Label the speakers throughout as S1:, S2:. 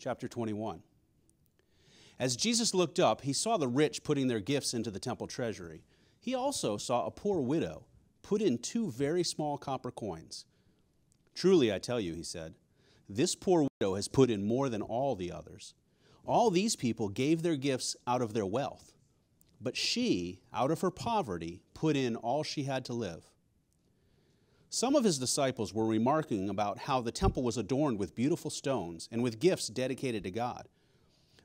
S1: chapter 21. As Jesus looked up, he saw the rich putting their gifts into the temple treasury. He also saw a poor widow put in 2 very small copper coins. "Truly, I tell you," he said, "this poor widow has put in more than all the others. All these people gave their gifts out of their wealth, but she, out of her poverty, put in all she had to live." Some of his disciples were remarking about how the temple was adorned with beautiful stones and with gifts dedicated to God.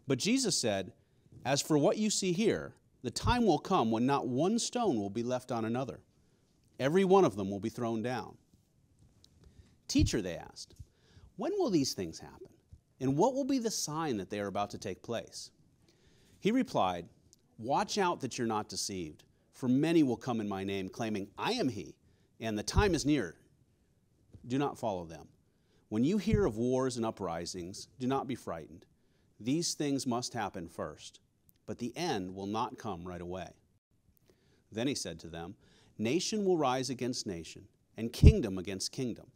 S1: But Jesus said, "As for what you see here, the time will come when not one stone will be left on another. Every one of them will be thrown down." "Teacher," they asked, "when will these things happen? And what will be the sign that they are about to take place?" He replied, "Watch out that you're not deceived, for many will come in my name, claiming, 'I am he,' and the time is near. Do not follow them. When you hear of wars and uprisings, do not be frightened. These things must happen first, but the end will not come right away." Then he said to them, "Nation will rise against nation, and kingdom against kingdom.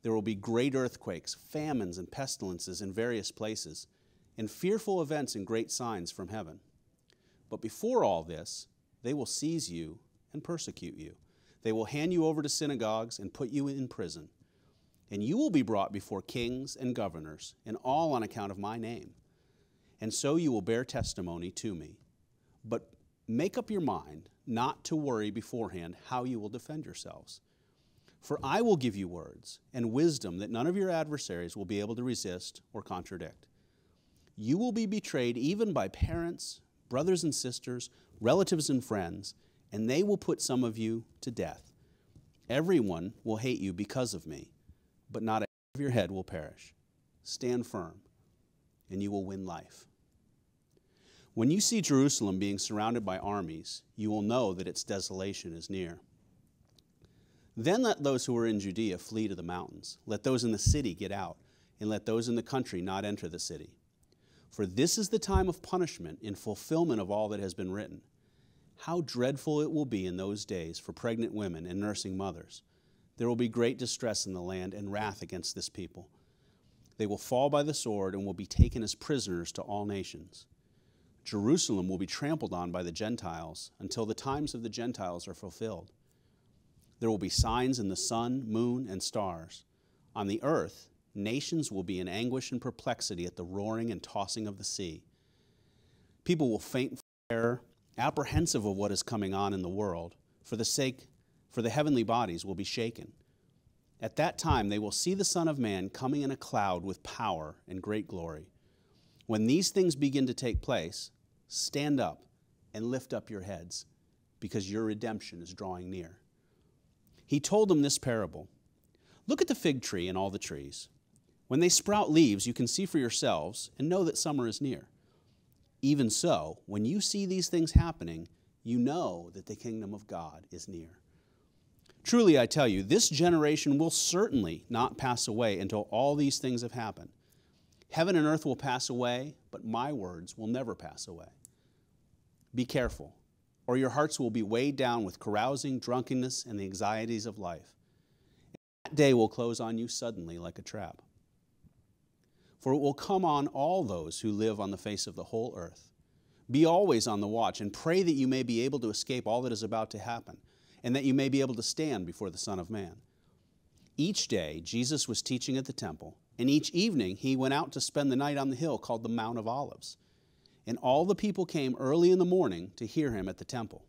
S1: There will be great earthquakes, famines, and pestilences in various places, and fearful events and great signs from heaven. But before all this, they will seize you and persecute you. They will hand you over to synagogues and put you in prison. And you will be brought before kings and governors, and all on account of my name. And so you will bear testimony to me. But make up your mind not to worry beforehand how you will defend yourselves. For I will give you words and wisdom that none of your adversaries will be able to resist or contradict. You will be betrayed even by parents, brothers and sisters, relatives and friends, and they will put some of you to death. Everyone will hate you because of me, but not a hair of your head will perish. Stand firm, and you will win life. When you see Jerusalem being surrounded by armies, you will know that its desolation is near. Then let those who are in Judea flee to the mountains. Let those in the city get out, and let those in the country not enter the city. For this is the time of punishment in fulfillment of all that has been written. How dreadful it will be in those days for pregnant women and nursing mothers. There will be great distress in the land and wrath against this people. They will fall by the sword and will be taken as prisoners to all nations. Jerusalem will be trampled on by the Gentiles until the times of the Gentiles are fulfilled. There will be signs in the sun, moon, and stars. On the earth, nations will be in anguish and perplexity at the roaring and tossing of the sea. People will faint from terror, apprehensive of what is coming on in the world, for the heavenly bodies will be shaken. At that time they will see the Son of Man coming in a cloud with power and great glory. When these things begin to take place, stand up and lift up your heads, because your redemption is drawing near." He told them this parable. "Look at the fig tree and all the trees. When they sprout leaves, you can see for yourselves and know that summer is near. Even so, when you see these things happening, you know that the kingdom of God is near. Truly, I tell you, this generation will certainly not pass away until all these things have happened. Heaven and earth will pass away, but my words will never pass away. Be careful, or your hearts will be weighed down with carousing, drunkenness, and the anxieties of life. And that day will close on you suddenly like a trap. For it will come on all those who live on the face of the whole earth. Be always on the watch, and pray that you may be able to escape all that is about to happen, and that you may be able to stand before the Son of Man." Each day Jesus was teaching at the temple, and each evening he went out to spend the night on the hill called the Mount of Olives. And all the people came early in the morning to hear him at the temple.